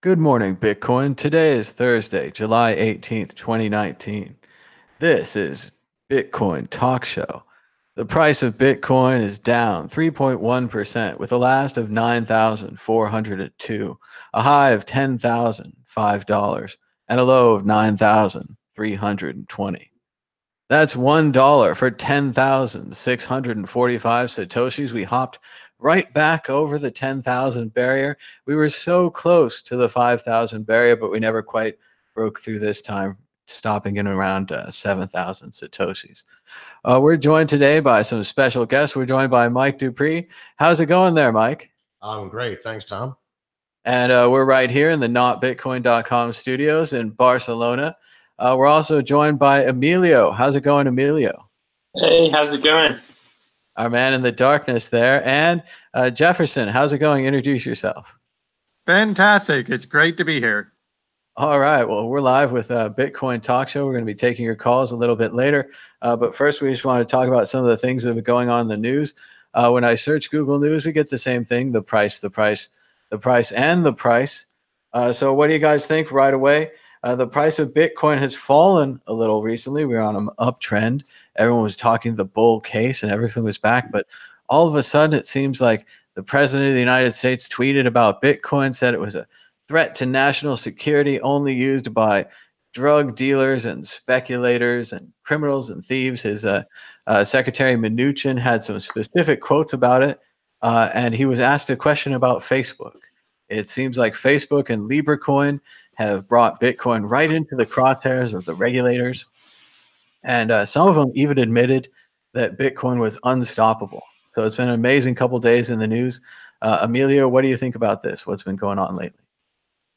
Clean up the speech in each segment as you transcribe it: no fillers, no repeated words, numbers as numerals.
Good morning, Bitcoin. Today is Thursday, July 18th, 2019. This is Bitcoin Talk Show. The price of Bitcoin is down 3.1% with a last of 9,402, a high of $10,005, and a low of 9,320. That's $1 for 10,645 Satoshis. We hopped right back over the 10,000 barrier. We were so close to the 5,000 barrier, but we never quite broke through this time, stopping in around 7,000 Satoshis. We're joined today by some special guests. We're joined by Mike Dupree. How's it going there, Mike? I'm great. Thanks, Tom. And we're right here in the notbitcoin.com studios in Barcelona. We're also joined by Emilio. How's it going, Emilio? Hey, how's it going? Our man in the darkness there. And Jefferson, how's it going? Introduce yourself. Fantastic. It's great to be here. All right. Well, we're live with Bitcoin Talk Show. We're going to be taking your calls a little bit later. But first, we just want to talk about some of the things that have been going on in the news. When I search Google News, we get the same thing, the price, and the price. So what do you guys think right away? The price of Bitcoin has fallen a little recently. We were on an uptrend. Everyone was talking the bull case and everything was back. But all of a sudden, it seems like the president of the United States tweeted about Bitcoin, said it was a threat to national security only used by drug dealers and speculators and criminals and thieves. His Secretary Mnuchin had some specific quotes about it. And he was asked a question about Facebook. It seems like Facebook and LibreCoin have brought Bitcoin right into the crosshairs of the regulators. And some of them even admitted that Bitcoin was unstoppable. So it's been an amazing couple days in the news. Emilio, what do you think about this? What's been going on lately?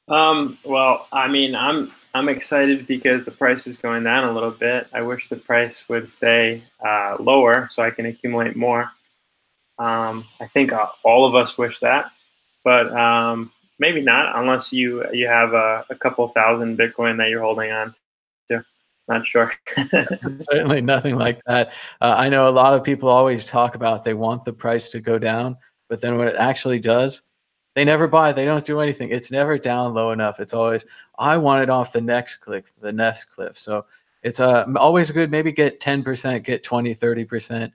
Well, I mean, I'm excited because the price is going down a little bit. I wish the price would stay lower so I can accumulate more. I think all of us wish that, but maybe not unless you have a couple thousand Bitcoin that you're holding on to. Not sure. Certainly nothing like that. I know a lot of people always talk about they want the price to go down, but then when it actually does, they never buy. They don't do anything. It's never down low enough. It's always, I want it off the next cliff, So it's always good. Maybe get 10%, get 20, 30%.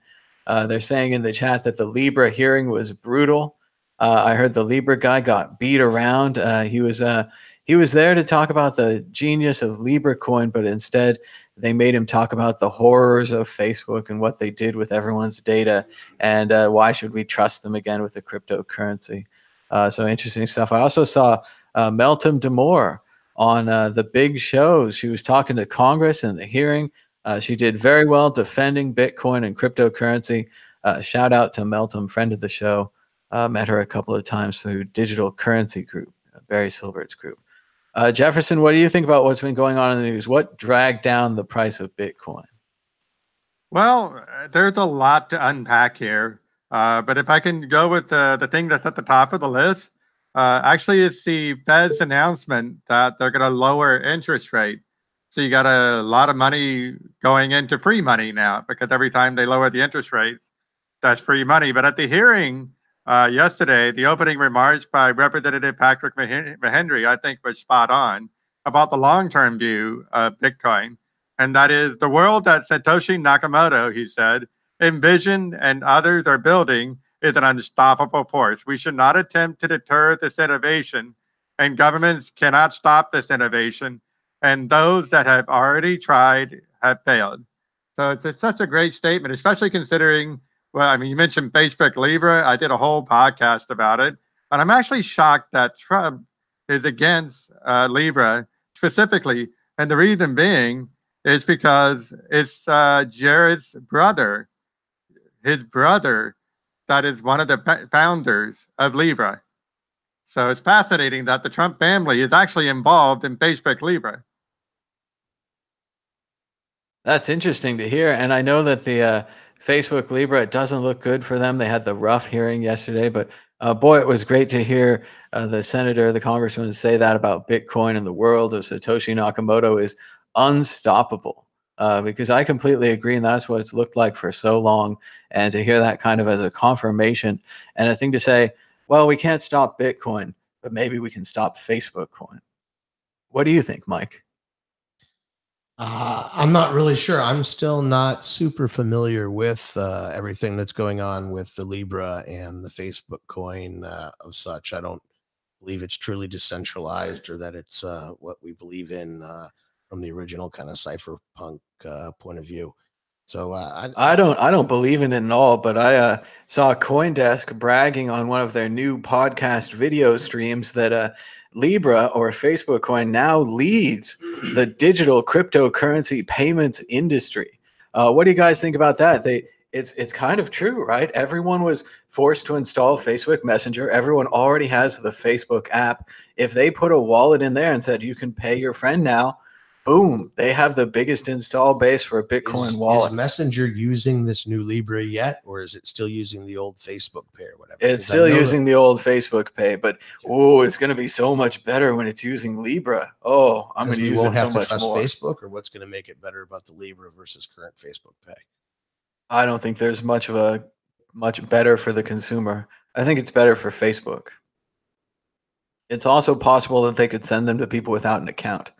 They're saying in the chat that the Libra hearing was brutal. I heard the Libra guy got beat around. He was there to talk about the genius of LibreCoin, but instead they made him talk about the horrors of Facebook and what they did with everyone's data, and why should we trust them again with the cryptocurrency. So interesting stuff. I also saw Meltem Demore on the big shows. She was talking to Congress in the hearing. She did very well defending Bitcoin and cryptocurrency. Shout out to Meltem, friend of the show. Met her a couple of times through Digital Currency Group, Barry Silbert's group. Jefferson, what do you think about what's been going on in the news? What dragged down the price of Bitcoin? Well, there's a lot to unpack here. But if I can go with the thing that's at the top of the list, actually it's the Fed's announcement that they're going to lower interest rate. So you got a lot of money going into free money now, because every time they lower the interest rates, that's free money. But at the hearing yesterday, the opening remarks by Representative Patrick Mahendry, I think, was spot on about the long-term view of Bitcoin. And that is the world that Satoshi Nakamoto, he said, envisioned and others are building is an unstoppable force. We should not attempt to deter this innovation, and governments cannot stop this innovation. And those that have already tried have failed. So it's such a great statement, especially considering, well, I mean, you mentioned Facebook Libra. I did a whole podcast about it. And I'm actually shocked that Trump is against Libra specifically. And the reason being is because it's Jared's brother, his brother, that is one of the founders of Libra. So it's fascinating that the Trump family is actually involved in Facebook Libra. That's interesting to hear. And I know that the Facebook Libra, it doesn't look good for them. They had the rough hearing yesterday, but boy, it was great to hear the senator, the congressman say that about Bitcoin and the world of Satoshi Nakamoto is unstoppable. Because I completely agree, and that's what it's looked like for so long. And to hear that kind of as a confirmation and a thing to say, well, we can't stop Bitcoin, but maybe we can stop Facebook coin. What do you think, Mike? I'm not really sure. I'm still not super familiar with everything that's going on with the Libra and the Facebook coin of such. I don't believe it's truly decentralized or that it's what we believe in from the original kind of cypherpunk point of view. So I don't believe in it at all, but I saw CoinDesk bragging on one of their new podcast video streams that Libra or Facebook coin now leads the digital cryptocurrency payments industry. What do you guys think about that? It's kind of true, right? Everyone was forced to install Facebook Messenger. Everyone already has the Facebook app. If they put a wallet in there and said you can pay your friend now, boom, they have the biggest install base for Bitcoin wallets. Is Messenger using this new Libra yet, or is it still using the old Facebook Pay or whatever? It's still using the old Facebook Pay, but it's going to be so much better when it's using Libra. Oh, I'm going to use it so much more. Facebook, or what's going to make it better about the Libra versus current Facebook Pay? I don't think there's much better for the consumer. I think it's better for Facebook. It's also possible that they could send them to people without an account.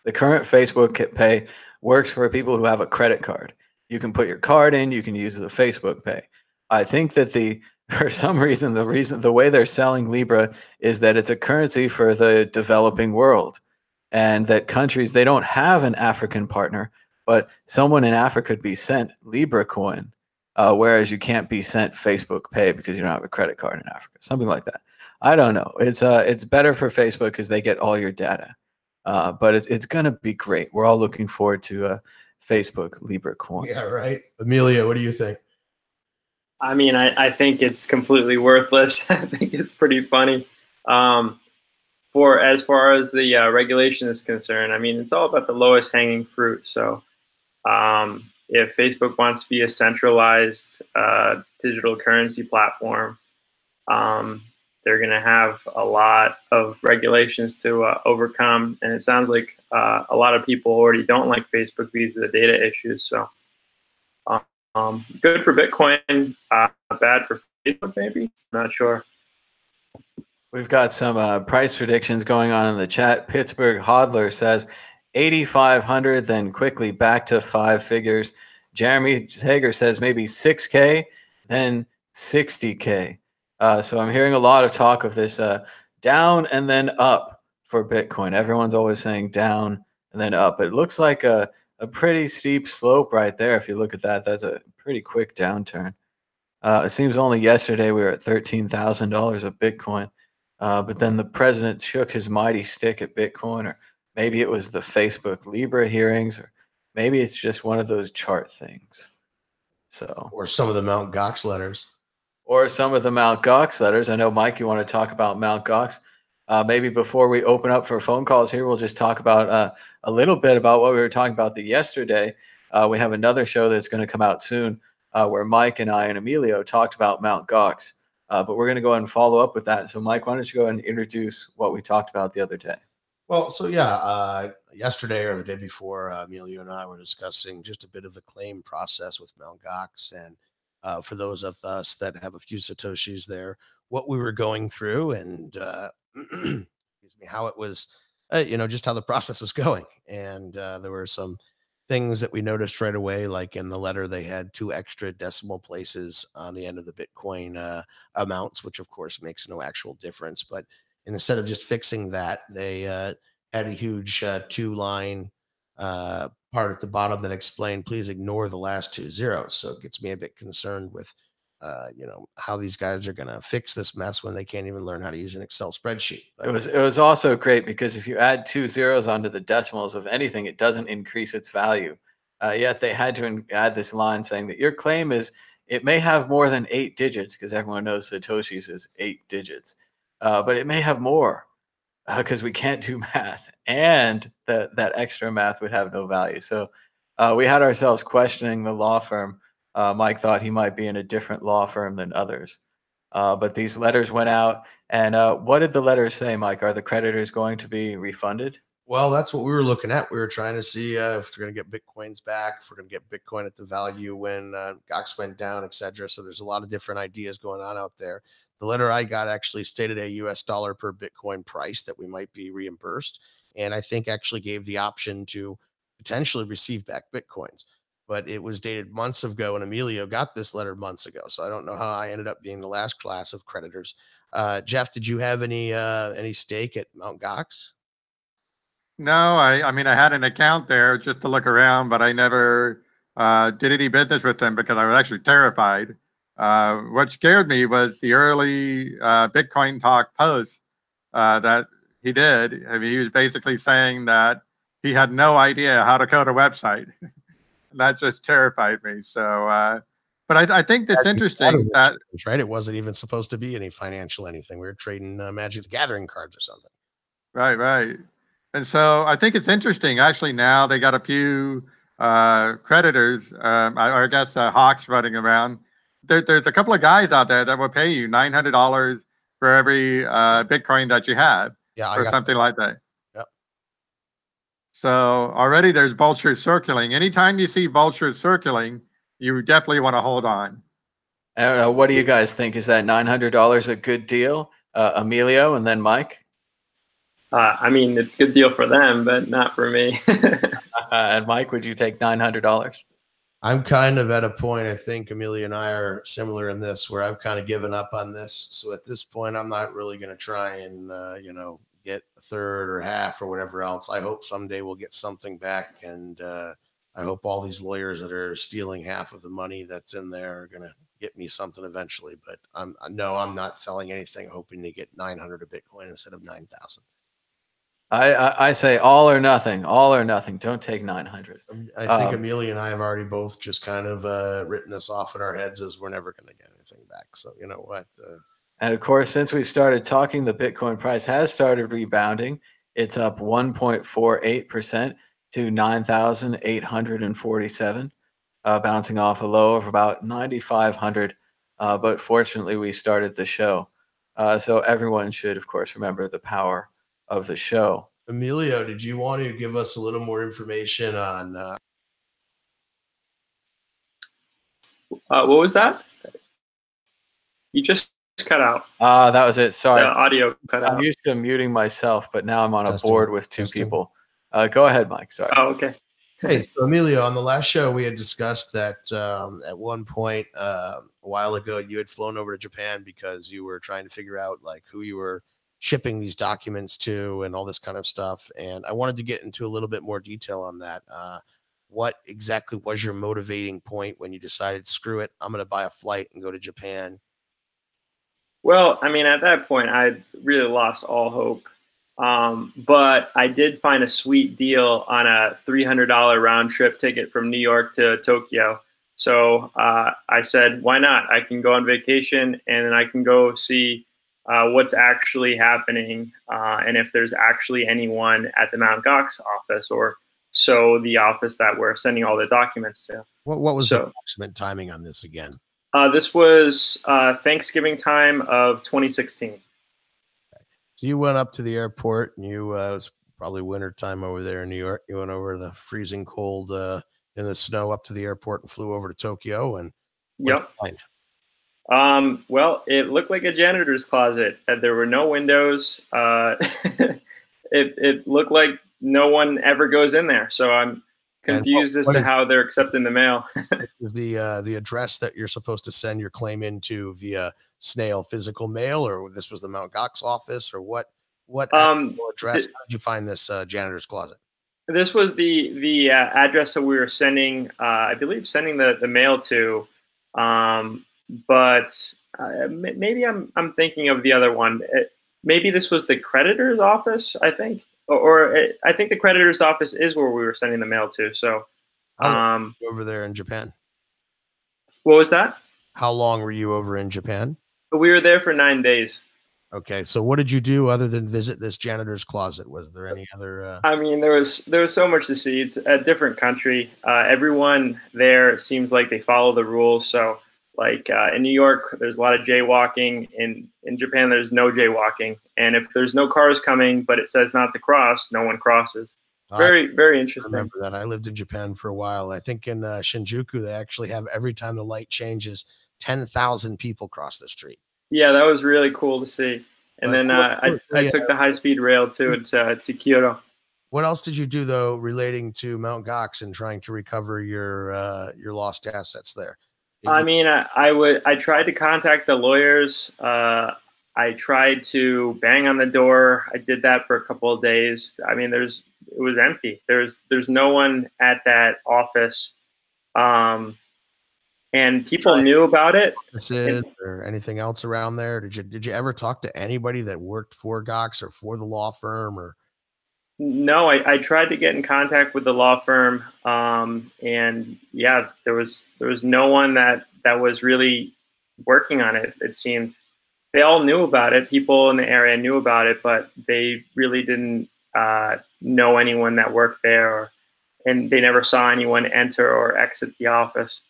The current Facebook Pay works for people who have a credit card. You can put your card in, you can use the Facebook Pay. I think that for some reason, the way they're selling Libra is that it's a currency for the developing world, and that countries, they don't have an African partner, but someone in Africa could be sent Libra coin, whereas you can't be sent Facebook Pay because you don't have a credit card in Africa, something like that. I don't know. It's better for Facebook because they get all your data. But it's going to be great. We're all looking forward to Facebook Libra coin. Yeah, right. Amelia, what do you think? I mean, I think it's completely worthless. I think it's pretty funny. As far as the regulation is concerned, I mean, it's all about the lowest hanging fruit. So if Facebook wants to be a centralized digital currency platform, they're going to have a lot of regulations to overcome. And it sounds like a lot of people already don't like Facebook because of the data issues. So good for Bitcoin, bad for Facebook, maybe? Not sure. We've got some price predictions going on in the chat. Pittsburgh Hodler says 8,500, then quickly back to 5 figures. Jeremy Hager says maybe 6K, then 60K. So I'm hearing a lot of talk of this down and then up for Bitcoin. Everyone's always saying down and then up. It looks like a pretty steep slope right there. If you look at that, that's a pretty quick downturn. It seems only yesterday we were at $13,000 of Bitcoin. But then the president shook his mighty stick at Bitcoin, or maybe it was the Facebook Libra hearings, or maybe it's just one of those chart things. So, or some of the Mt. Gox letters. Or some of the Mt. Gox letters. I know, Mike, you want to talk about Mt. Gox. Maybe before we open up for phone calls here, we'll just talk about a little bit about what we were talking about yesterday. We have another show that's going to come out soon where Mike and I and Emilio talked about Mt. Gox. But we're going to go ahead and follow up with that. So, Mike, why don't you go ahead and introduce what we talked about the other day? Well, so yeah, yesterday or the day before, Emilio and I were discussing just a bit of the claim process with Mt. Gox. And for those of us that have a few Satoshis there, what we were going through and excuse me, how it was, just how the process was going. And there were some things that we noticed right away, like in the letter, they had 2 extra decimal places on the end of the Bitcoin amounts, which of course makes no actual difference. But instead of just fixing that, they had a huge 2-line part at the bottom that explained, please ignore the last 2 zeros. So it gets me a bit concerned with, how these guys are going to fix this mess when they can't even learn how to use an Excel spreadsheet. But it was also great because if you add 2 zeros onto the decimals of anything, it doesn't increase its value. Yet they had to add this line saying that your claim is, it may have more than 8 digits, because everyone knows Satoshi's is 8 digits, but it may have more because we can't do math, and that extra math would have no value. So we had ourselves questioning the law firm. Mike thought he might be in a different law firm than others. But these letters went out. And what did the letters say, Mike? Are the creditors going to be refunded? Well, that's what we were looking at. We were trying to see if we're going to get Bitcoins back, if we're going to get Bitcoin at the value when Gox went down, etc. So there's a lot of different ideas going on out there. The letter I got actually stated a US dollar per Bitcoin price that we might be reimbursed. And I think actually gave the option to potentially receive back Bitcoins. But it was dated months ago, and Emilio got this letter months ago. So I don't know how I ended up being the last class of creditors. Jeff, did you have any stake at Mt. Gox? No, I mean, I had an account there just to look around, but I never did any business with them because I was actually terrified. What scared me was the early Bitcoin talk post that he did. I mean, he was basically saying that he had no idea how to code a website. That just terrified me. So, but I think it's interesting that, right, it wasn't even supposed to be any financial anything. We were trading Magic the Gathering cards or something. right. And so I think it's interesting. Actually, now they got a few creditors, I guess hawks running around. There's a couple of guys out there that will pay you $900 for every Bitcoin that you have, or something like that. Yep. So already there's vultures circling. Anytime you see vultures circling, you definitely want to hold on. What do you guys think? Is that $900 a good deal? Emilio and then Mike? I mean, it's a good deal for them, but not for me. And Mike, would you take $900? I'm kind of at a point, I think Amelia and I are similar in this, where I've kind of given up on this. So at this point, I'm not really going to try and, get a third or half or whatever else. I hope someday we'll get something back. And I hope all these lawyers that are stealing half of the money that's in there are going to get me something eventually. But I'm not selling anything, hoping to get 900 a Bitcoin instead of 9,000. I say all or nothing. Don't take 900. I think Amelia and I have already both just kind of written this off in our heads as we're never going to get anything back. So you know what? And of course, since we started talking, the Bitcoin price has started rebounding. It's up 1.48% to 9,847, bouncing off a low of about 9,500. But fortunately, we started the show. So everyone should, of course, remember the power of the show. Emilio, did you want to give us a little more information on what was that? You just cut out. That was it. Sorry. The audio cut out. I'm used to muting myself, but now I'm on a board with two people. Go ahead, Mike. Sorry. Oh, okay. Hey, so Emilio, on the last show, we had discussed that at one point a while ago, you had flown over to Japan because you were trying to figure out like who you were shipping these documents to and all this kind of stuff. And I wanted to get into a little bit more detail on that. What exactly was your motivating point when you decided, screw it, I'm going to buy a flight and go to Japan? Well, I mean, at that point, I really lost all hope. But I did find a sweet deal on a $300 round trip ticket from New York to Tokyo. So I said, why not? I can go on vacation and then I can go see what's actually happening, and if there's actually anyone at the Mt. Gox office, or so the office that we're sending all the documents to. What was the approximate timing on this again? This was Thanksgiving time of 2016. Okay. So you went up to the airport, and it was probably winter time over there in New York. You went over the freezing cold in the snow up to the airport and flew over to Tokyo. And yep. Well, it looked like a janitor's closet. There were no windows. It looked like no one ever goes in there. So I'm confused as to how they're accepting the mail. Is the address that you're supposed to send your claim into via snail physical mail, or this was the Mt. Gox office, or what address? How did you find this janitor's closet? This was the address that we were sending, I believe, sending the mail to. But maybe I'm thinking of the other one. Maybe this was the creditor's office, I think, or I think the creditor's office is where we were sending the mail to. So, over there in Japan. What was that? How long were you over in Japan? We were there for 9 days. Okay, so what did you do other than visit this janitor's closet? Was there any other? I mean, there was so much to see. It's a different country. Everyone there seems like they follow the rules. So, like in New York, there's a lot of jaywalking. In Japan, there's no jaywalking. And if there's no cars coming, but it says not to cross, no one crosses. Very, very interesting. I remember that. I lived in Japan for a while. I think in Shinjuku, they actually have every time the light changes, 10,000 people cross the street. Yeah, that was really cool to see. And But then I really, took the high-speed rail to Kyoto. what else did you do though relating to Mount Gox and trying to recover your lost assets there? I mean, I tried to contact the lawyers. I tried to bang on the door. I did that for a couple of days. I mean, it was empty. There's no one at that office, and people knew about it. Offices or anything else around there? Did you ever talk to anybody that worked for Gox or for the law firm or? No, I tried to get in contact with the law firm, and yeah, there was no one that was really working on it. It seemed they all knew about it. People in the area knew about it, but they really didn't know anyone that worked there, and they never saw anyone enter or exit the office.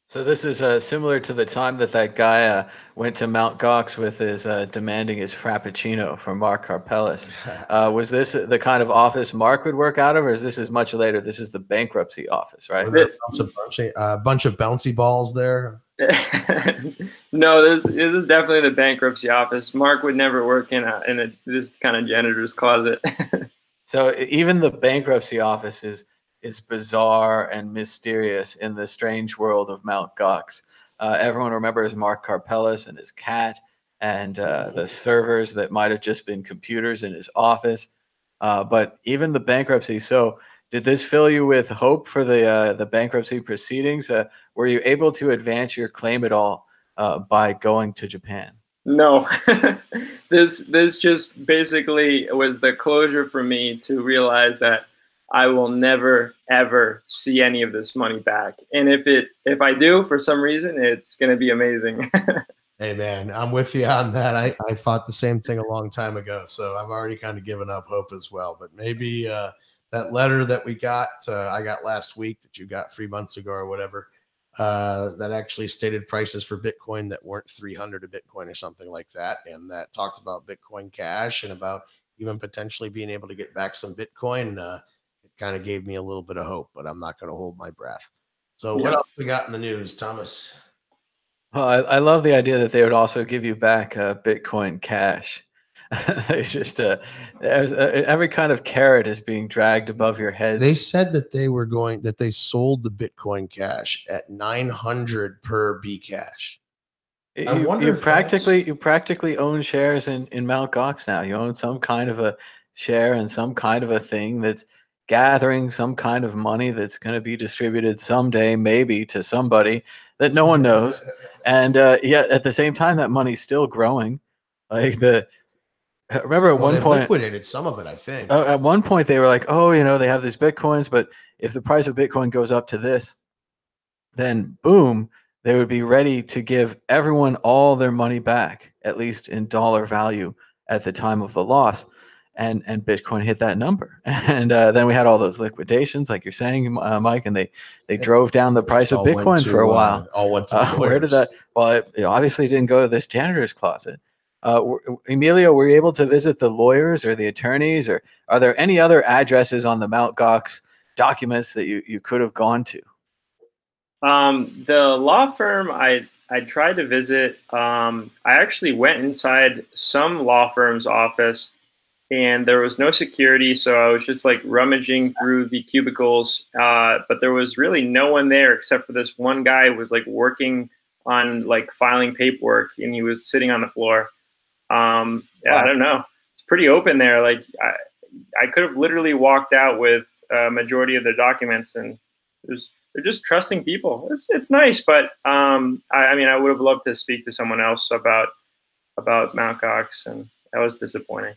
So this is similar to the time that that guy went to Mount Gox with his demanding his frappuccino from Mark Karpellis. Was this the kind of office Mark would work out of, or is this much later? This is the bankruptcy office, right? A bunch of bouncy balls there. No, this is definitely the bankruptcy office. Mark would never work in this kind of janitor's closet. So even the bankruptcy office is bizarre and mysterious in the strange world of Mount Gox. Everyone remembers Mark Karpellis and his cat and the servers that might have just been computers in his office. But even the bankruptcy. So did this fill you with hope for the bankruptcy proceedings? Were you able to advance your claim at all by going to Japan? No, this just basically was the closure for me to realize that I will never ever see any of this money back. And if I do for some reason, it's going to be amazing. Hey man, I'm with you on that. I thought the same thing a long time ago, so I've already kind of given up hope as well. But maybe that letter that I got last week that you got 3 months ago or whatever, that actually stated prices for Bitcoin that weren't 300 a Bitcoin or something like that, and that talked about Bitcoin Cash and about even potentially being able to get back some Bitcoin. It kind of gave me a little bit of hope, but I'm not going to hold my breath. So what else we got in the news, Thomas? Well, I love the idea that they would also give you back Bitcoin Cash. They just every kind of carrot is being dragged above your heads. They said that they sold the Bitcoin Cash at 900 per Bcash. You practically own shares in Mt. Gox now. You own some kind of a share in some kind of a thing that's gathering some kind of money that's going to be distributed someday, maybe to somebody that no one knows. And yet at the same time, that money's still growing. Like remember at one point, liquidated some of it, I think. At one point they were like, oh, they have these Bitcoins, but if the price of Bitcoin goes up to this, then boom, they would be ready to give everyone all their money back, at least in dollar value at the time of the loss. And Bitcoin hit that number. And then we had all those liquidations, like you're saying, Mike, and they drove down the price of Bitcoin for a while. All went to where did that? Well, it obviously didn't go to this janitor's closet. Emilio, were you able to visit the lawyers or the attorneys, or are there any other addresses on the Mt. Gox documents that you could have gone to? The law firm I tried to visit, I actually went inside some law firm's office, and there was no security, so I was just like rummaging through the cubicles, but there was really no one there except for this one guy who was like working on like filing paperwork, and he was sitting on the floor. I don't know. It's pretty open there. Like I could have literally walked out with a majority of the documents, and they're just trusting people. It's nice, but I mean, I would have loved to speak to someone else about Mt. Gox, and that was disappointing.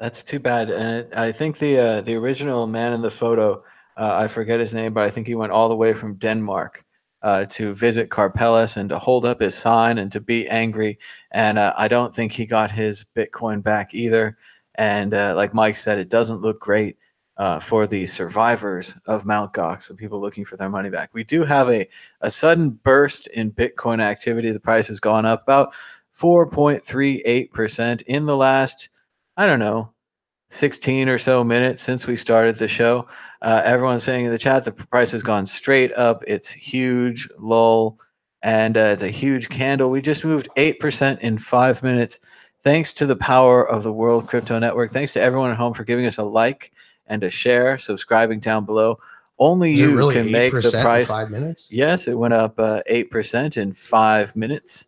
That's too bad. And I think the original man in the photo, I forget his name, but I think he went all the way from Denmark to visit Karpellis and to hold up his sign and to be angry. And I don't think he got his Bitcoin back either. And like Mike said, it doesn't look great for the survivors of Mt. Gox, the people looking for their money back. We do have a sudden burst in Bitcoin activity. The price has gone up about 4.38% in the last, I don't know, 16 or so minutes since we started the show. Everyone's saying in the chat the price has gone straight up. It's huge, lol. and it's a huge candle. We just moved 8% in 5 minutes. Thanks to the power of the World Crypto Network. Thanks to everyone at home for giving us a like and a share, subscribing down below. Only you really can make the price. In 5 minutes? Yes, it went up 8% in 5 minutes.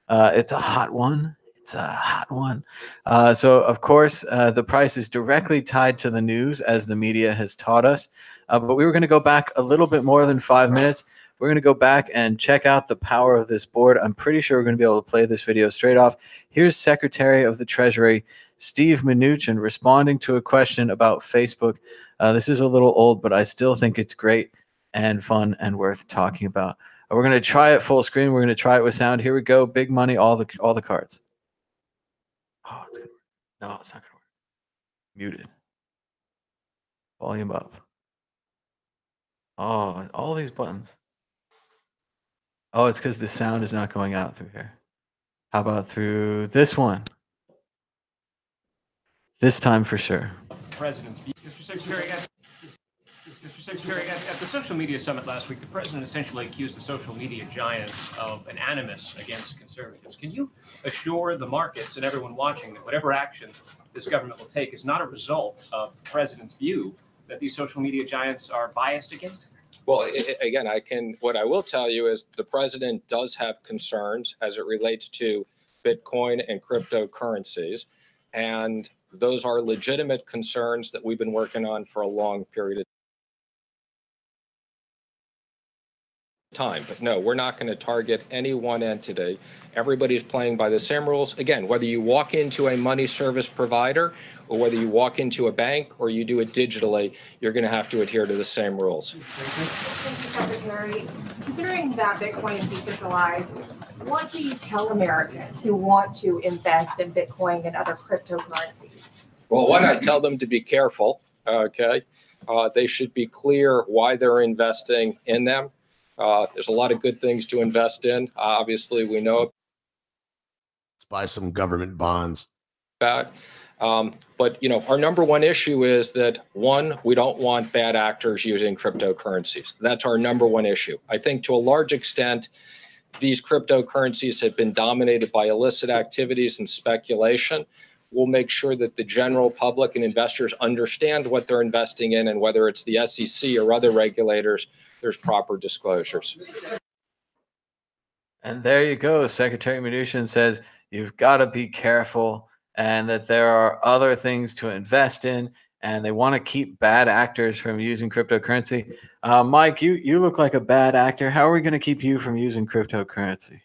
It's a hot one. It's a hot one. So, of course, the price is directly tied to the news, as the media has taught us. But we were going to go back a little bit more than 5 minutes. We're going to go back and check out the power of this board. I'm pretty sure we're going to be able to play this video straight off. Here's Secretary of the Treasury, Steve Mnuchin, responding to a question about Facebook. This is a little old, but I still think it's great and fun and worth talking about. We're going to try it full screen. We're going to try it with sound. Here we go. Big money, all the cards. Oh, it's good. No, it's not going to work. Muted. Volume up. Oh, all these buttons. Oh, it's because the sound is not going out through here. How about through this one? This time for sure. President's view. Mr. Secretary, at the social media summit last week, the president essentially accused the social media giants of an animus against conservatives. Can you assure the markets and everyone watching that whatever action this government will take is not a result of the president's view that these social media giants are biased against him? Well, again, what I will tell you is the president does have concerns as it relates to Bitcoin and cryptocurrencies. And those are legitimate concerns that we've been working on for a long period of time. But no, we're not going to target any one entity. Everybody's playing by the same rules. Again, whether you walk into a money service provider or whether you walk into a bank or you do it digitally, you're going to have to adhere to the same rules. Thank you, Secretary. Considering that Bitcoin is decentralized, what do you tell Americans who want to invest in Bitcoin and other cryptocurrencies? Well, one, I tell them to be careful, okay? They should be clear why they're investing in them. There's a lot of good things to invest in. Obviously, we know Let's buy some government bonds. about. But, you know, our number one issue is that, one, we don't want bad actors using cryptocurrencies. That's our number one issue. I think to a large extent, these cryptocurrencies have been dominated by illicit activities and speculation. We'll make sure that the general public and investors understand what they're investing in, and whether it's the SEC or other regulators, there's proper disclosures. And there you go. Secretary Mnuchin says you've got to be careful and that there are other things to invest in, and they want to keep bad actors from using cryptocurrency. Mike, you look like a bad actor. How are we going to keep you from using cryptocurrency?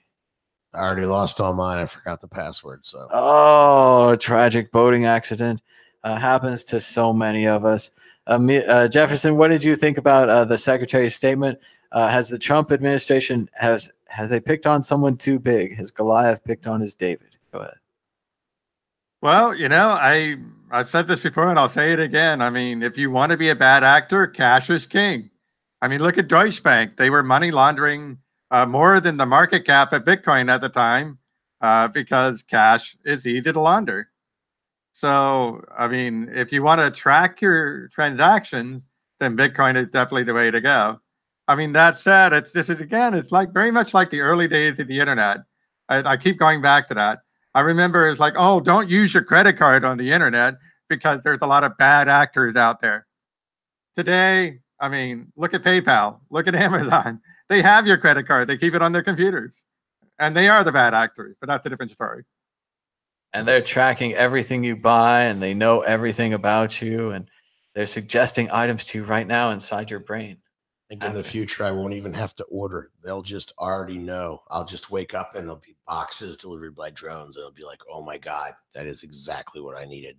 I already lost all mine. I forgot the password. So, oh, tragic boating accident happens to so many of us. Jefferson, what did you think about the secretary's statement? Has the Trump administration has they picked on someone too big? Has Goliath picked on his David? Go ahead. Well, you know, I've said this before and I'll say it again. I mean, if you want to be a bad actor, cash is king. I mean, look at Deutsche Bank. They were money laundering more than the market cap of Bitcoin at the time because cash is easy to launder. So, I mean, if you want to track your transactions, then Bitcoin is definitely the way to go. I mean, that said, it's like very much like the early days of the internet. I keep going back to that. I remember it's like, oh, don't use your credit card on the internet because there's a lot of bad actors out there. Today, I mean, look at PayPal, look at Amazon. They have your credit card. They keep it on their computers. And they are the bad actors, but that's a different story. And they're tracking everything you buy, and they know everything about you, and they're suggesting items to you right now inside your brain. I think in the future, I won't even have to order. They'll just already know. I'll just wake up and there'll be boxes delivered by drones. And it'll be like, oh my God, that is exactly what I needed.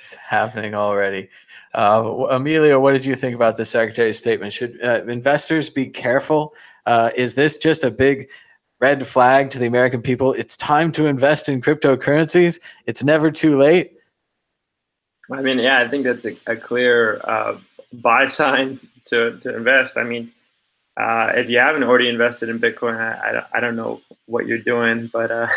It's happening already. Amelia, what did you think about the secretary's statement? Should investors be careful? Is this just a big red flag to the American people? It's time to invest in cryptocurrencies. It's never too late. I mean, yeah, I think that's a clear buy sign to invest. I mean, if you haven't already invested in Bitcoin, I don't know what you're doing, but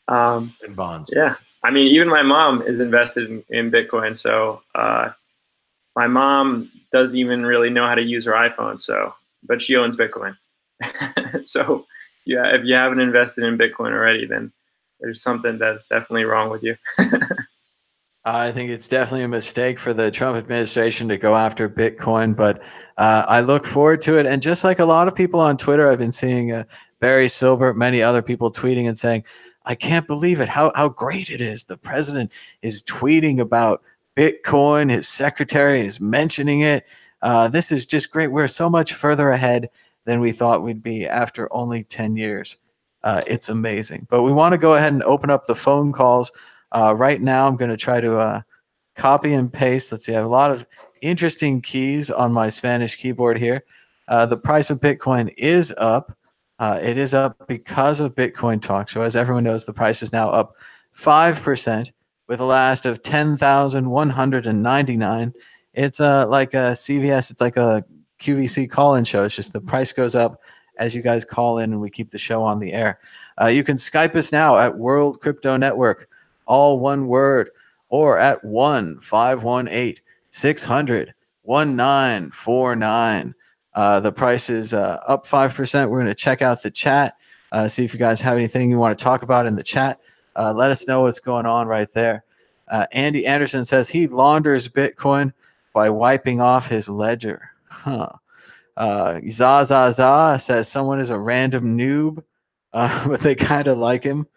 In bonds. Yeah. I mean, even my mom is invested in Bitcoin. So my mom doesn't even really know how to use her iPhone. So, but she owns Bitcoin. So yeah, if you haven't invested in Bitcoin already, then there's something that's definitely wrong with you. I think it's definitely a mistake for the Trump administration to go after Bitcoin, but I look forward to it. And just like a lot of people on Twitter, I've been seeing Barry Silbert, many other people tweeting and saying, I can't believe it, how great it is. The president is tweeting about Bitcoin, his secretary is mentioning it. This is just great. We're so much further ahead than we thought we'd be after only 10 years. It's amazing. But we want to go ahead and open up the phone calls. Right now, I'm going to try to copy and paste. Let's see, I have a lot of interesting keys on my Spanish keyboard here. The price of Bitcoin is up. It is up because of Bitcoin Talk. So as everyone knows, the price is now up 5% with a last of 10,199. It's like a CVS. It's like a QVC call-in show. It's just the price goes up as you guys call in and we keep the show on the air. You can Skype us now at World Crypto Network, all one word, or at 1-518-600-1949. The price is up 5%. We're going to check out the chat, see if you guys have anything you want to talk about in the chat. Let us know what's going on right there. Andy Anderson says he launders Bitcoin by wiping off his ledger. Zaza says someone is a random noob, but they kind of like him.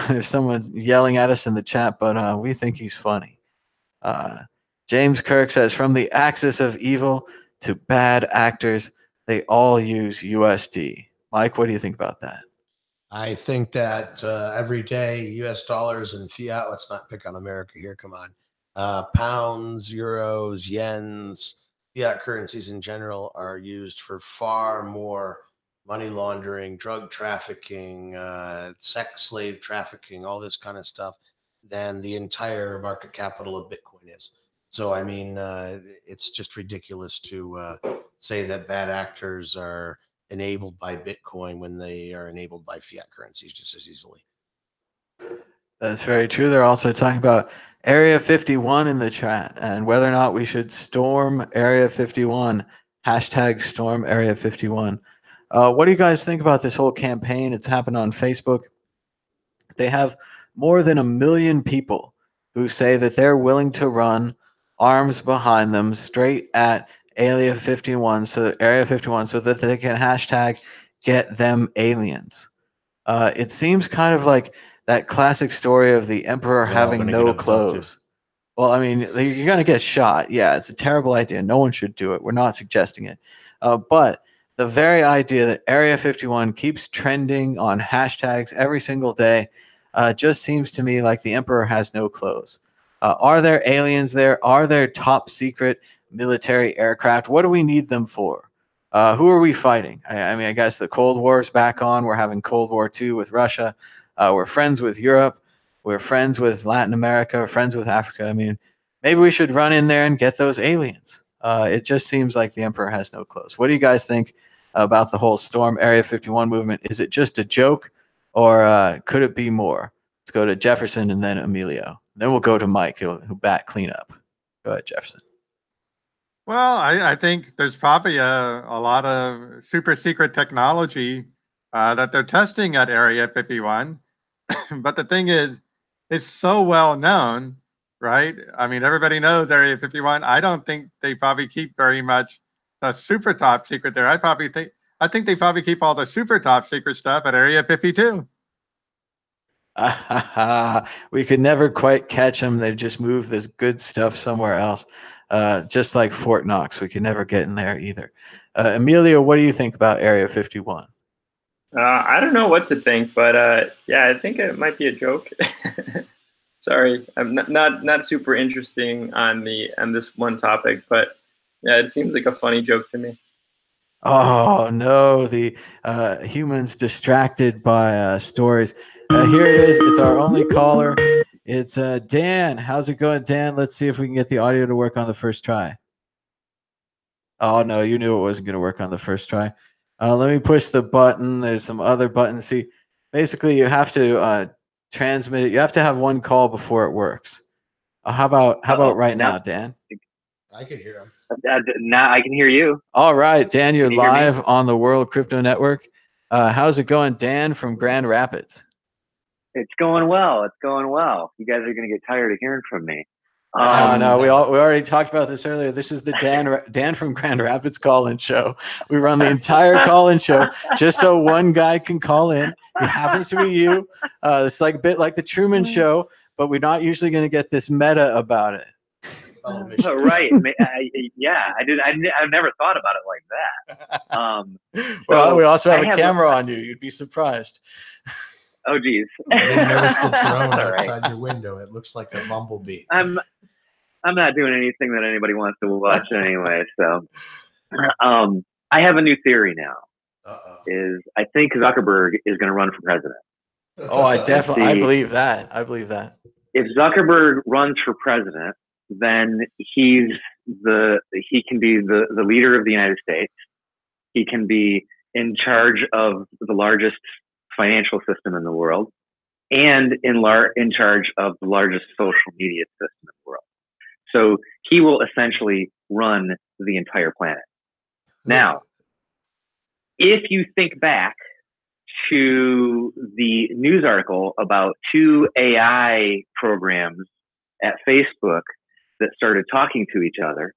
There's someone yelling at us in the chat, but we think he's funny. James Kirk says, from the axis of evil to bad actors, they all use USD. Mike, what do you think about that? I think that every day, US dollars and fiat, let's not pick on America here, come on. Pounds, euros, yens, fiat currencies in general are used for far more money laundering, drug trafficking, sex slave trafficking, all this kind of stuff than the entire market capital of Bitcoin is. So, I mean, it's just ridiculous to say that bad actors are enabled by Bitcoin when they are enabled by fiat currencies just as easily. That's very true. They're also talking about Area 51 in the chat and whether or not we should storm Area 51. Hashtag storm Area 51. What do you guys think about this whole campaign? It's happened on Facebook. They have more than 1 million people who say that they're willing to run arms behind them straight at Area 51, so that they can hashtag get them aliens. It seems kind of like that classic story of the emperor having no clothes. Well, I mean, you're going to get shot. Yeah, it's a terrible idea. No one should do it. We're not suggesting it. But the very idea that Area 51 keeps trending on hashtags every single day just seems to me like the emperor has no clothes. Are there aliens there? Are there top secret military aircraft? What do we need them for? Who are we fighting? I mean, I guess the Cold War is back on. We're having Cold War II with Russia. We're friends with Europe. We're friends with Latin America. We're friends with Africa. I mean, maybe we should run in there and get those aliens. It just seems like the emperor has no clothes. What do you guys think about the whole Storm Area 51 movement? Is it just a joke, or could it be more? Let's go to Jefferson and then Emilio. Then we'll go to Mike, who'll bat cleanup. Go ahead, Jefferson. Well, I think there's probably a lot of super secret technology that they're testing at Area 51. But the thing is, it's so well known, right? I mean, everybody knows Area 51. I don't think they probably keep very much the super top secret there. I think they probably keep all the super top secret stuff at Area 52. We could never quite catch them. They just move this good stuff somewhere else. Just like Fort Knox, we could never get in there either. Emilio, what do you think about Area 51? I don't know what to think, but yeah, I think it might be a joke. Sorry, I'm not super interesting on this one topic, but yeah, it seems like a funny joke to me. Oh no, the humans distracted by stories. Here it is. It's our only caller. It's Dan. How's it going, Dan? Let's see if we can get the audio to work on the first try. Oh no, you knew it wasn't going to work on the first try. Let me push the button. There's some other buttons. See, basically you have to transmit it. You have to have one call before it works. How about right now, Dan? I can hear him. Now I can hear you. All right, Dan, you're Can you hear me? live on the World Crypto Network. How's it going, Dan from Grand Rapids? It's going well. It's going well. You guys are going to get tired of hearing from me. No, we already talked about this earlier. This is the Dan from Grand Rapids call-in show. We run the entire call-in show just so one guy can call in. It happens to be you. It's like a bit like the Truman Show, but we're not usually going to get this meta about it. Oh, right. Yeah, I've never thought about it like that. Well, we also have a camera on you. You'd be surprised. Oh, geez. I didn't notice the drone outside your window. It looks like a bumblebee. I'm not doing anything that anybody wants to watch anyway. So, I have a new theory now. Is I think Zuckerberg is going to run for president. Oh, I believe that. I believe that. If Zuckerberg runs for president, then he can be the leader of the United States. He can be in charge of the largest financial system in the world, and in charge of the largest social media system in the world. So he will essentially run the entire planet. Now, if you think back to the news article about 2 AI programs at Facebook that started talking to each other,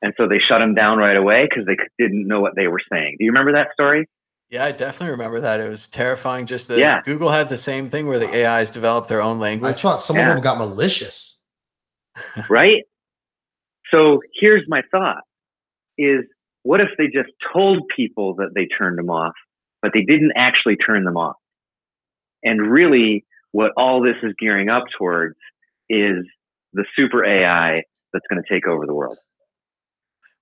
and so they shut them down right away because they didn't know what they were saying. Do you remember that story? Yeah, I definitely remember that. It was terrifying. Just that Google had the same thing where the AIs developed their own language. I thought some of them got malicious. Right? So here's my thought is, what if they just told people that they turned them off, but they didn't actually turn them off? And really what all this is gearing up towards is the super AI that's going to take over the world.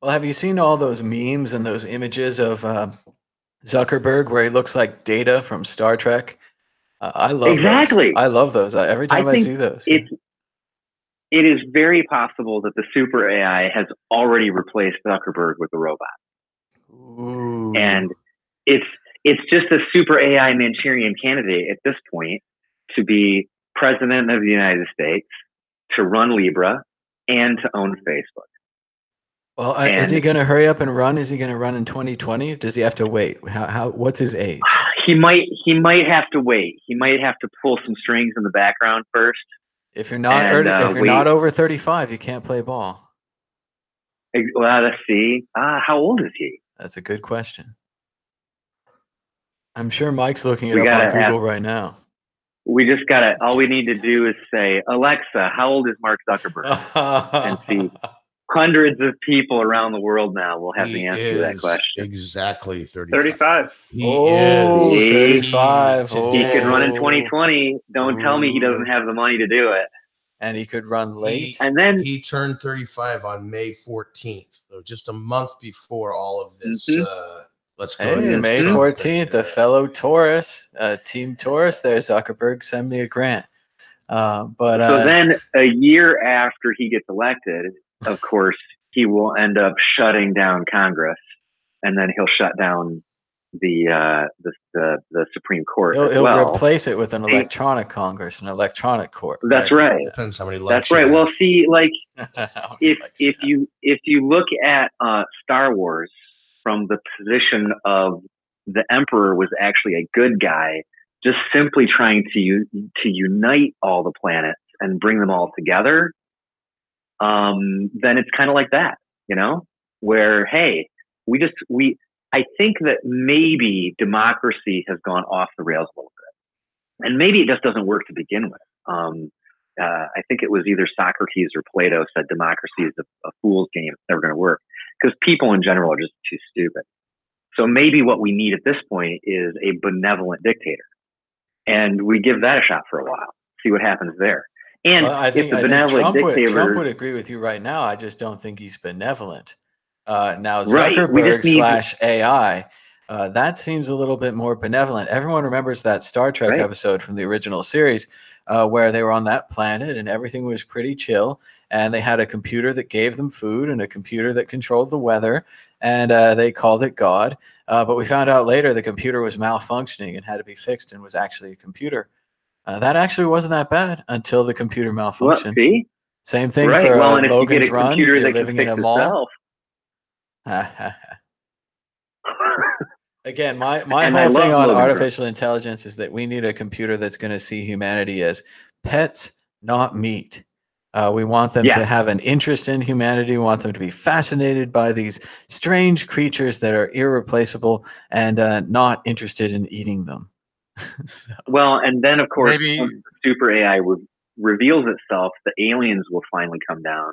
Well, have you seen all those memes and those images of Zuckerberg where he looks like Data from Star Trek? I love those. I love those. Every time I see those. It is very possible that the super AI has already replaced Zuckerberg with a robot. Ooh. And it's just a super AI Manchurian candidate at this point to be president of the United States, to run Libra, and to own Facebook. Well, is he going to hurry up and run? Is he going to run in 2020? Does he have to wait? What's his age? He might have to wait. He might have to pull some strings in the background first. If you're not over 35, you can't play ball. Well, let's see. How old is he? That's a good question. I'm sure Mike's looking it up on Google right now. We just gotta. All we need to do is say, Alexa, how old is Mark Zuckerberg? And see. Hundreds of people around the world now will have the answer to that question. Exactly 35. 35. He is 35. He could run in 2020. Don't tell me he doesn't have the money to do it. And he could run late. And then he turned 35 on May 14th, so just a month before all of this. Let's go. Hey, May 14th, the fellow Taurus, Team Taurus. There, Zuckerberg, send me a grant. So then, a year after he gets elected, of course, he will end up shutting down Congress, and then he'll shut down the Supreme Court. He'll replace it with an electronic Congress, an electronic court. That's right. Depends how many. That's right. Well, see, like if you look at Star Wars from the position of the Emperor was actually a good guy, just simply trying to unite all the planets and bring them all together. Then it's kind of like that, where, hey, I think that maybe democracy has gone off the rails a little bit, and maybe it just doesn't work to begin with. I think it was either Socrates or Plato said democracy is a fool's game. It's never going to work because people in general are just too stupid. So maybe what we need at this point is a benevolent dictator, and we give that a shot for a while, see what happens there. And I think Trump would agree with you right now. I just don't think he's benevolent. Now, Zuckerberg / AI, that seems a little bit more benevolent. Everyone remembers that Star Trek episode from the original series where they were on that planet and everything was pretty chill. And they had a computer that gave them food and a computer that controlled the weather. And they called it God. But we found out later the computer was malfunctioning and had to be fixed and was actually a computer. That actually wasn't that bad until the computer malfunctioned. Well, see? Same thing for Logan's Run. You're living in a mall. Again, my And I whole thing love on Logan artificial intelligence is that we need a computer that's going to see humanity as pets, not meat. We want them Yeah. to have an interest in humanity. We want them to be fascinated by these strange creatures that are irreplaceable and not interested in eating them. So, Well, and then of course, Maybe once the super AI reveals itself, the aliens will finally come down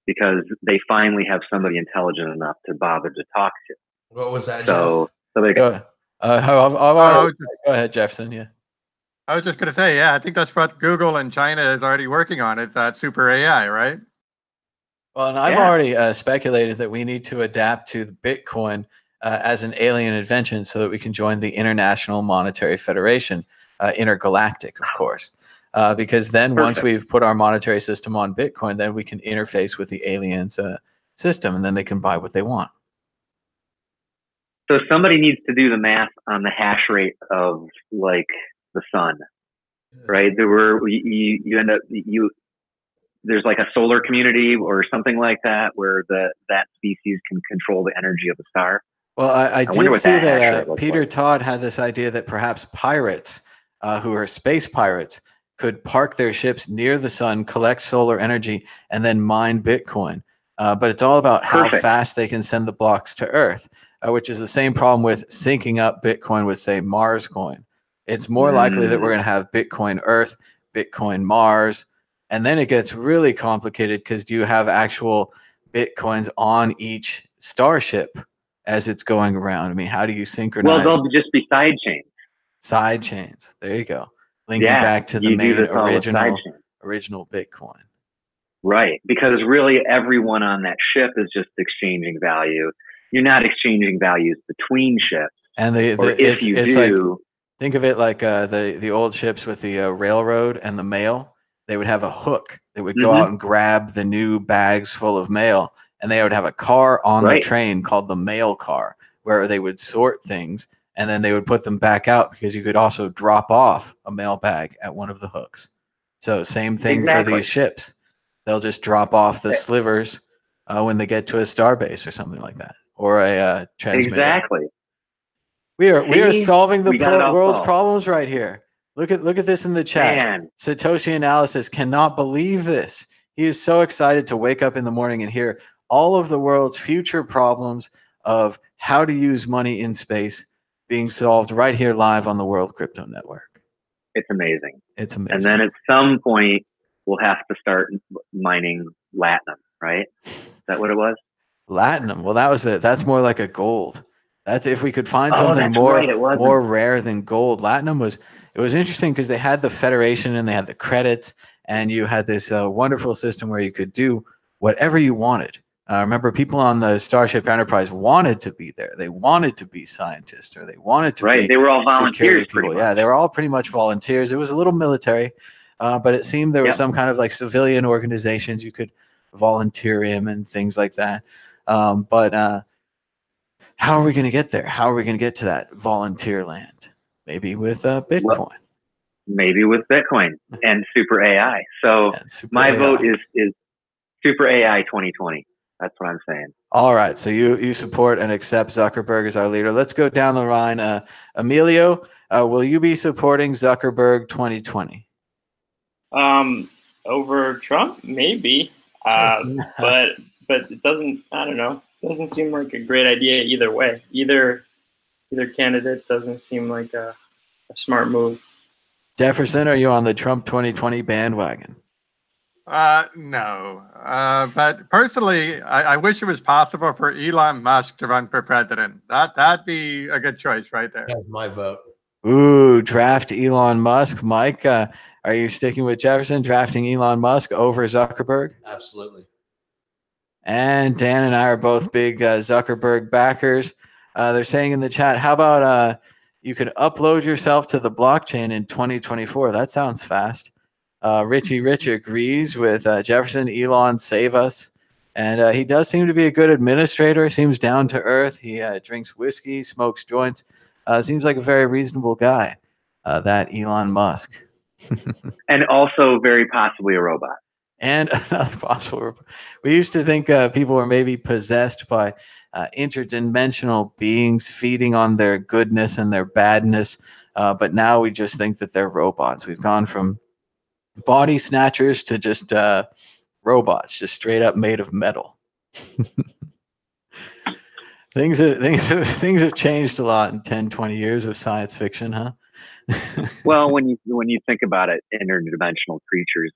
because they finally have somebody intelligent enough to bother to talk to. What was that, Jeff? So they go, Oh, go ahead, Jefferson. Yeah. I was just going to say, yeah, I think that's what Google in China is already working on. It's that super AI, right? Well, and I've Yeah. already speculated that we need to adapt to the Bitcoin as an alien invention so that we can join the International Monetary Federation, intergalactic, of course. Because then once Perfect. we've put our monetary system on Bitcoin, then we can interface with the aliens' system, and then they can buy what they want. So somebody needs to do the math on the hash rate of like the sun, right? There were you end up there's like a solar community or something like that where that species can control the energy of the star. Well, I wonder did what see that hash that rate looks Peter like. Todd had this idea that perhaps pirates, who are space pirates, could park their ships near the sun, collect solar energy, and then mine Bitcoin. But it's all about how Perfect. fast they can send the blocks to Earth, which is the same problem with syncing up Bitcoin with, say, Mars coin. It's more likely that we're going to have Bitcoin Earth, Bitcoin Mars, and then it gets really complicated because do you have actual Bitcoins on each starship as it's going around? I mean, how do you Well, synchronize they'll just be side chains. side chains? There you go. Linking Yeah, back to the you do main this all with side chains. original Bitcoin. Right, because really everyone on that ship is just exchanging value. You're not exchanging values between ships. And it's like, think of it like the old ships with the railroad and the mail. They would have a hook that would go out and grab the new bags full of mail, and they would have a car on the train called the mail car, where they would sort things, and then they would put them back out because you could also drop off a mail bag at one of the hooks. So same thing for these ships. They'll just drop off the slivers when they get to a starbase or something like that, or a transmitter. Exactly. We are solving the world's solved. problems right here. Look at this in the chat. Man. Satoshi Analysis cannot believe this. He is so excited to wake up in the morning and hear all of the world's future problems of how to use money in space being solved right here live on the World Crypto Network. It's amazing. It's amazing. And then at some point, we'll have to start mining latinum, right? Is that what it was? Latinum. Well, that's more like a gold. That's if we could find something more rare than gold. Latinum was interesting because they had the Federation and they had the credits, and you had this wonderful system where you could do whatever you wanted. Remember, people on the Starship Enterprise wanted to be there. They wanted to be scientists, or they wanted to be They were all volunteers. People. Yeah, they were all pretty much volunteers. It was a little military, but it seemed there was some kind of like civilian organizations you could volunteer in and things like that. But how are we going to get there? How are we going to get to that volunteer land? Maybe with Bitcoin. Well, maybe with Bitcoin and super AI. So my vote is super AI 2020. That's what I'm saying. All right. So you support and accept Zuckerberg as our leader. Let's go down the line. Emilio, will you be supporting Zuckerberg 2020? Over Trump, maybe. But it doesn't. I don't know. Doesn't seem like a great idea either way. Either candidate doesn't seem like a smart move. Jefferson, are you on the Trump 2020 bandwagon? No. But personally, I wish it was possible for Elon Musk to run for president. That'd be a good choice right there. That's my vote. Ooh, draft Elon Musk. Mike, are you sticking with Jefferson, drafting Elon Musk over Zuckerberg? Absolutely. And Dan and I are both big Zuckerberg backers. They're saying in the chat, how about you could upload yourself to the blockchain in 2024? That sounds fast. Richie Rich agrees with Jefferson. Elon, save us. And he does seem to be a good administrator. Seems down to earth. He drinks whiskey, smokes joints. Seems like a very reasonable guy, that Elon Musk. And also very possibly a robot. And another possible. We used to think people were maybe possessed by interdimensional beings feeding on their goodness and their badness. But now we just think that they're robots. We've gone from body snatchers to just robots, just straight up made of metal. Things have changed a lot in 10, 20 years of science fiction, huh? Well, when you think about it, interdimensional creatures,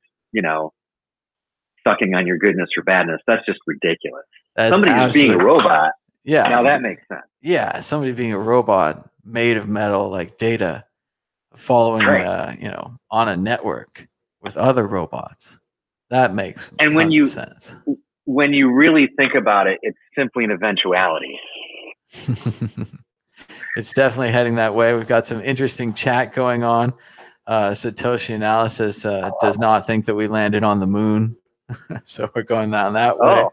sucking on your goodness or badness, that's just ridiculous. Somebody just being a robot. Yeah. Now that makes sense. Yeah, somebody being a robot made of metal like Data, following on a network with other robots. That makes tons of sense. When you really think about it, it's simply an eventuality. It's definitely heading that way. We've got some interesting chat going on. Satoshi Analysis does not think that we landed on the moon. So we're going down that way.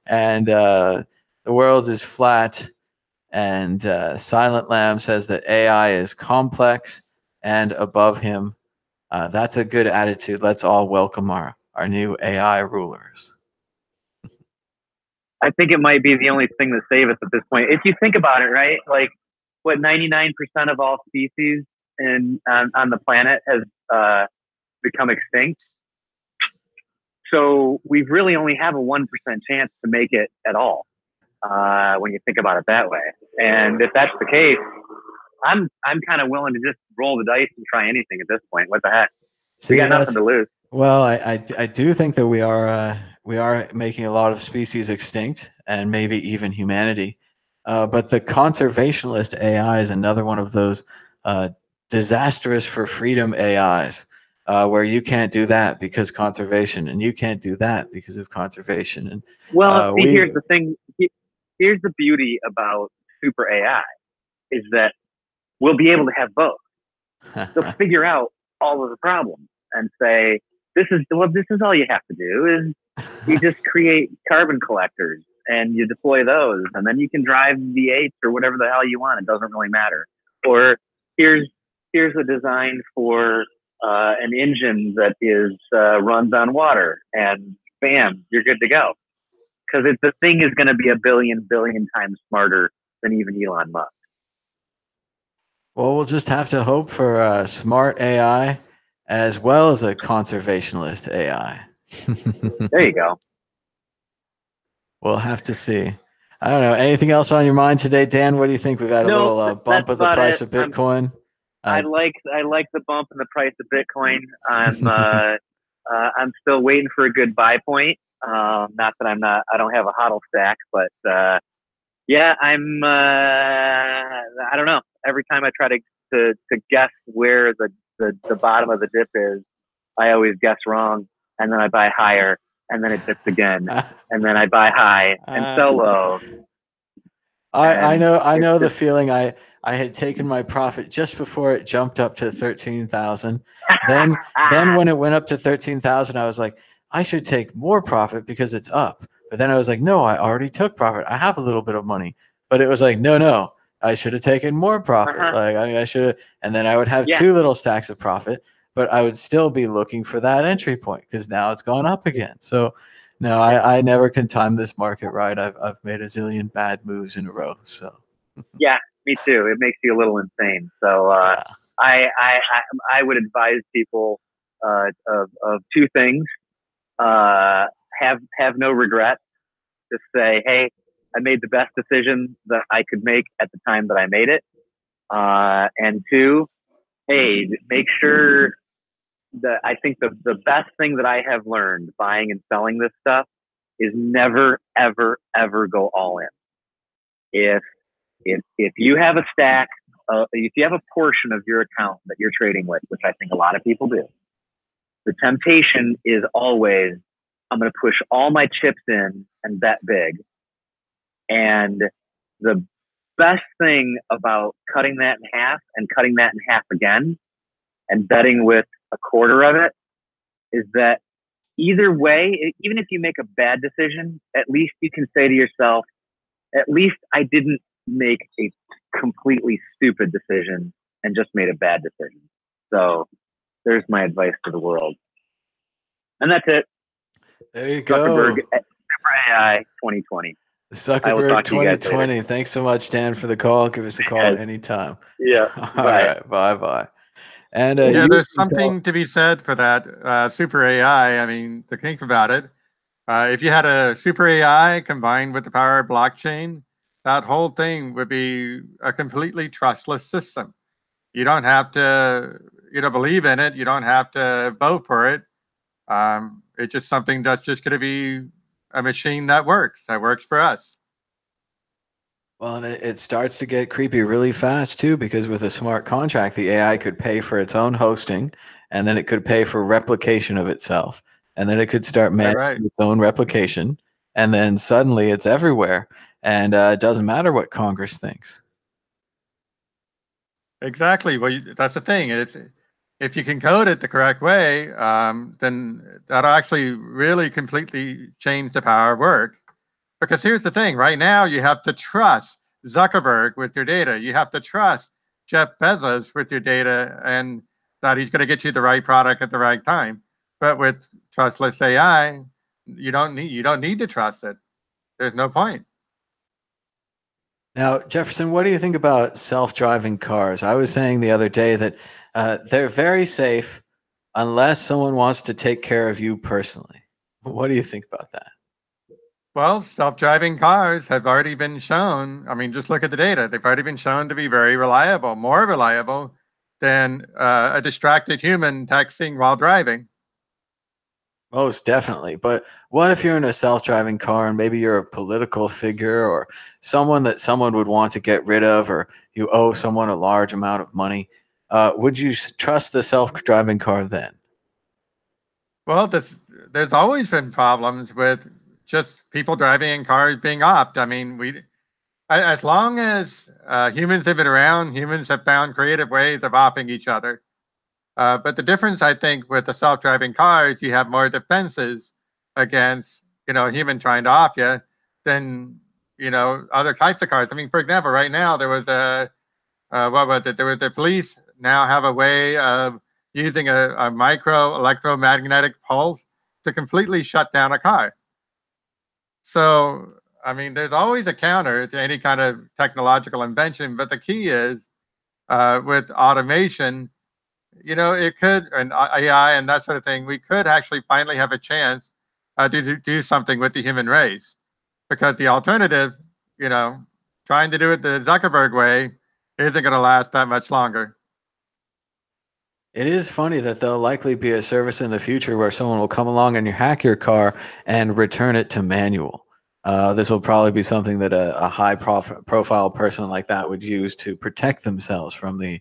And the world is flat. And Silent Lamb says that AI is complex and above him. That's a good attitude. Let's all welcome our new AI rulers. I think it might be the only thing to save us at this point. If you think about it, right? Like, what, 99% of all species on the planet has become extinct. So we really only have a 1% chance to make it at all, when you think about it that way. And if that's the case, I'm kind of willing to just roll the dice and try anything at this point. What the heck? We got nothing to lose. Well, I do think that we are making a lot of species extinct, and maybe even humanity. But the conservationist AI is another one of those disastrous for freedom AIs, where you can't do that because conservation, and you can't do that because of conservation. And here's the thing. Here's the beauty about super AI is that we'll be able to have both. They'll figure out all of the problems and say, this is all you have to do is you just create carbon collectors and you deploy those, and then you can drive V8s or whatever the hell you want. It doesn't really matter. Or here's a design for an engine that runs on water, and bam, you're good to go. Because the thing is going to be a billion times smarter than even Elon Musk. Well, we'll just have to hope for smart AI as well as a conservationist AI. There you go. We'll have to see. I don't know. Anything else on your mind today, Dan? What do you think? We've had a little bump of the price of Bitcoin. I like the bump in the price of Bitcoin. I'm still waiting for a good buy point. Not that I don't have a hodl stack, but yeah, I don't know. Every time I try to guess where the bottom of the dip is, I always guess wrong, and then I buy higher, and then it dips again, and then I buy high and sell low. I know the feeling. I had taken my profit just before it jumped up to 13,000. Then when it went up to 13,000, I was like, I should take more profit because it's up. But then I was like, no, I already took profit. I have a little bit of money. But it was like, no, I should have taken more profit. Like, I mean, I should have, and then I would have 2 little stacks of profit, but I would still be looking for that entry point because now it's gone up again. So no, I never can time this market right. I've made a zillion bad moves in a row. So yeah, me too. It makes you a little insane. So I would advise people of 2 things. Have no regrets. Just say, hey, I made the best decision that I could make at the time that I made it. And 2, hey, make sure that I think the best thing that I have learned buying and selling this stuff is never, ever, ever go all in. If you have a stack, if you have a portion of your account that you're trading with, which I think a lot of people do, the temptation is always, I'm going to push all my chips in and bet big. And the best thing about cutting that in half and cutting that in half again and betting with a quarter of it is that either way, even if you make a bad decision, at least you can say to yourself, at least I didn't make a completely stupid decision and just made a bad decision. So there's my advice to the world. And that's it. There you go. Zuckerberg, Super AI 2020. I will Zuckerberg talk to you guys later. 2020. Thanks so much, Dan, for the call. Give us a call anytime. Yeah. All Bye. right. Bye-bye. And Yeah, you there's can call- something to be said for that super AI. I mean, to think about it, if you had a super AI combined with the power of blockchain, that whole thing would be a completely trustless system. You don't have to, believe in it. You don't have to vote for it. It's just something that's just going to be a machine that works for us. Well, and it starts to get creepy really fast too, because with a smart contract, the AI could pay for its own hosting, and then it could pay for replication of itself, and then it could start managing Right. its own replication, and then suddenly it's everywhere, and it doesn't matter what Congress thinks. Exactly. Well, that's the thing. If you can code it the correct way, then that'll actually really completely change the power of work. Because here's the thing, right now you have to trust Zuckerberg with your data. You have to trust Jeff Bezos with your data and that he's going to get you the right product at the right time. But with trustless AI, you don't need to trust it. There's no point. Now, Jefferson, what do you think about self-driving cars? I was saying the other day that they're very safe unless someone wants to take care of you personally. What do you think about that? Well, self-driving cars have already been shown. I mean, just look at the data. They've already been shown to be very reliable, more reliable than a distracted human texting while driving. Most definitely. But what if you're in a self-driving car and maybe you're a political figure or someone that someone would want to get rid of, or you owe someone a large amount of money? Would you trust the self-driving car then? Well, there's always been problems with just people driving in cars being opped. I mean, as long as humans have been around, humans have found creative ways of offing each other. But the difference, I think, with the self-driving cars, you have more defenses against, a human trying to off you than, other types of cars. I mean, for example, right now there was what was it? There was the police now have a way of using a micro electromagnetic pulse to completely shut down a car. So, I mean, there's always a counter to any kind of technological invention, but the key is with automation, it could, and AI and that sort of thing, we could actually finally have a chance to do something with the human race. Because the alternative, trying to do it the Zuckerberg way isn't going to last that much longer. It is funny that there'll likely be a service in the future where someone will come along and you hack your car and return it to manual. This will probably be something that a high profile person like that would use to protect themselves from the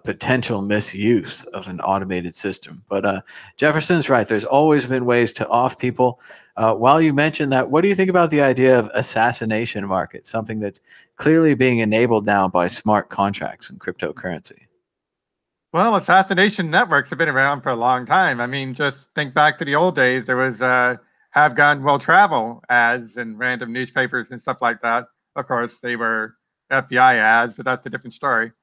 potential misuse of an automated system. But Jefferson's right. There's always been ways to off people. While you mentioned that, what do you think about the idea of assassination market, something that's clearly being enabled now by smart contracts and cryptocurrency? Well, assassination networks have been around for a long time. I mean, just think back to the old days. There was have gun will travel ads in random newspapers and stuff like that. Of course, they were FBI ads, but that's a different story.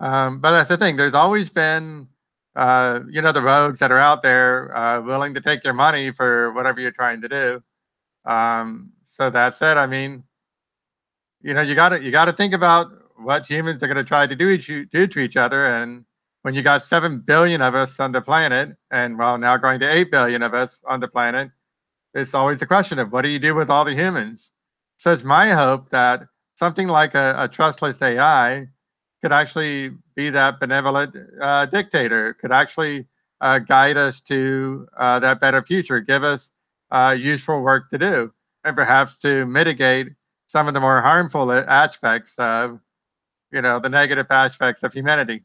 But that's the thing. There's always been, the rogues that are out there willing to take your money for whatever you're trying to do. So that said, I mean, you got to think about what humans are going to try to do to each other. And when you got 7 billion of us on the planet, and well, now going to 8 billion of us on the planet, it's always the question of what do you do with all the humans? So it's my hope that something like a trustless AI could actually be that benevolent dictator, could actually guide us to that better future, give us useful work to do, and perhaps to mitigate some of the more harmful aspects of, the negative aspects of humanity.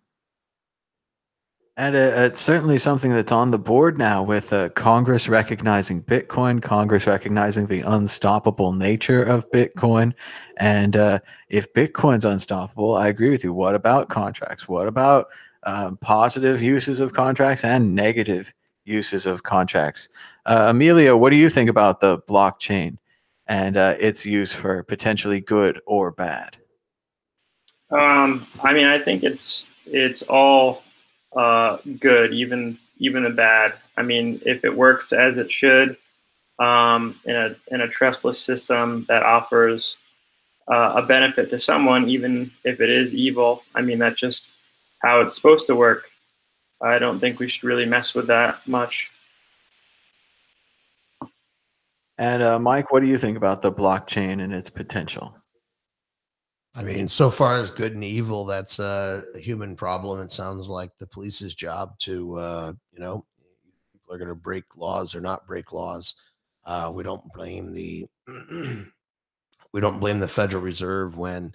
And it's certainly something that's on the board now with Congress recognizing Bitcoin, Congress recognizing the unstoppable nature of Bitcoin. And if Bitcoin's unstoppable, I agree with you. What about contracts? What about positive uses of contracts and negative uses of contracts? Amelia, what do you think about the blockchain and its use for potentially good or bad? I mean, I think it's all good, even the bad. I mean, if it works as it should, in a trustless system that offers a benefit to someone, even if it is evil. I mean, that's just how it's supposed to work. I don't think we should really mess with that much. And Mike, what do you think about the blockchain and its potential? I mean, so far as good and evil, that's a human problem. It sounds like the police's job to, people are going to break laws or not break laws. We don't blame the we don't blame the Federal Reserve when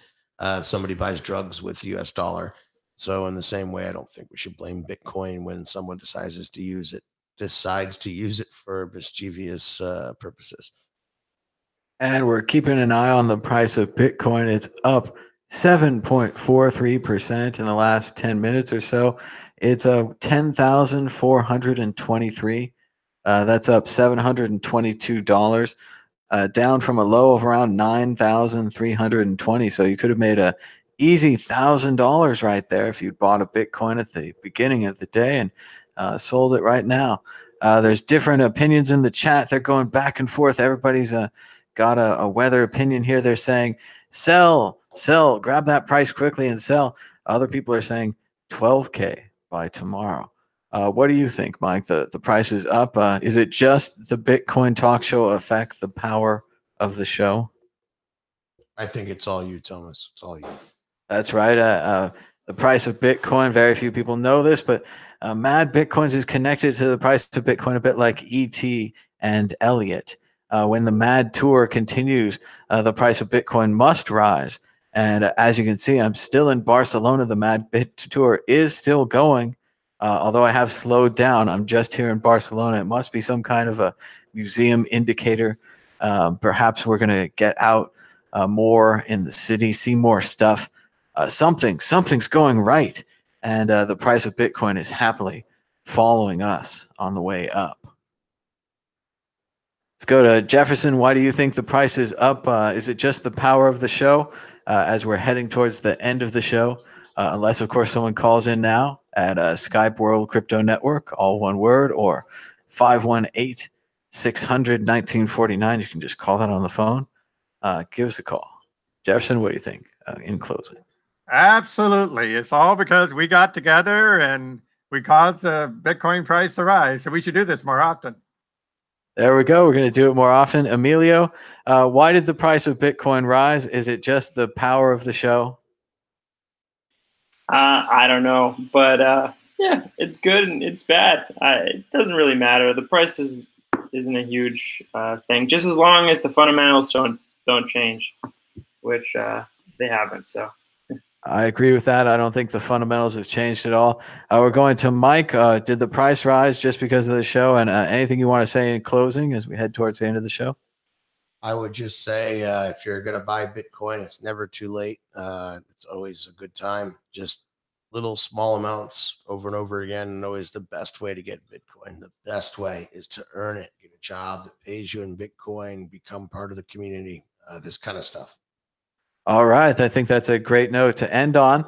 somebody buys drugs with U.S. dollar. So in the same way, I don't think we should blame Bitcoin when someone decides to use it for mischievous purposes. And we're keeping an eye on the price of Bitcoin. It's up 7.43% in the last 10 minutes or so. It's 10,423. That's up $722, down from a low of around 9,320. So you could have made a easy $1,000 right there if you'd bought a Bitcoin at the beginning of the day and sold it right now. There's different opinions in the chat. They're going back and forth. Everybody's got a weather opinion here. They're saying sell, grab that price quickly and sell. Other people are saying 12K by tomorrow. What do you think, Mike? The price is up. Is it just the Bitcoin talk show effect, the power of the show? I think it's all you, Thomas. It's all you. That's right. The price of Bitcoin, very few people know this, but Mad Bitcoins is connected to the price of Bitcoin a bit like E.T. and Elliot. When the Mad Tour continues, the price of Bitcoin must rise. And as you can see, I'm still in Barcelona. The Mad Bit Tour is still going. Although I have slowed down, I'm just here in Barcelona. It must be some kind of a museum indicator. Perhaps we're going to get out more in the city, see more stuff. Something's going right. And the price of Bitcoin is happily following us on the way up. Let's go to Jefferson. Why do you think the price is up? Is it just the power of the show as we're heading towards the end of the show? Unless, of course, someone calls in now at SKYPE World Crypto Network, all one word, or 518-600-1949. You can just call that on the phone. Give us a call. Jefferson, what do you think in closing? Absolutely. It's all because we got together and we caused the Bitcoin price to rise. So we should do this more often. There we go. We're going to do it more often. Emilio, why did the price of Bitcoin rise? Is it just the power of the show? I don't know, but yeah, it's good and it's bad. It doesn't really matter. The price isn't a huge thing, just as long as the fundamentals don't change, which they haven't. So I agree with that. I don't think the fundamentals have changed at all. We're going to Mike. Did the price rise just because of the show? And anything you want to say in closing as we head towards the end of the show? I would just say if you're going to buy Bitcoin, it's never too late. It's always a good time. Just little small amounts over and over again, and always the best way to get Bitcoin. The best way is to earn it. Get a job that pays you in Bitcoin, become part of the community, this kind of stuff. All right. I think that's a great note to end on.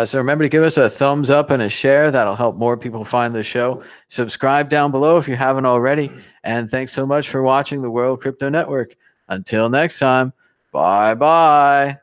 So remember to give us a thumbs up and a share. That'll help more people find the show. Subscribe down below if you haven't already. And thanks so much for watching the World Crypto Network. Until next time, bye-bye.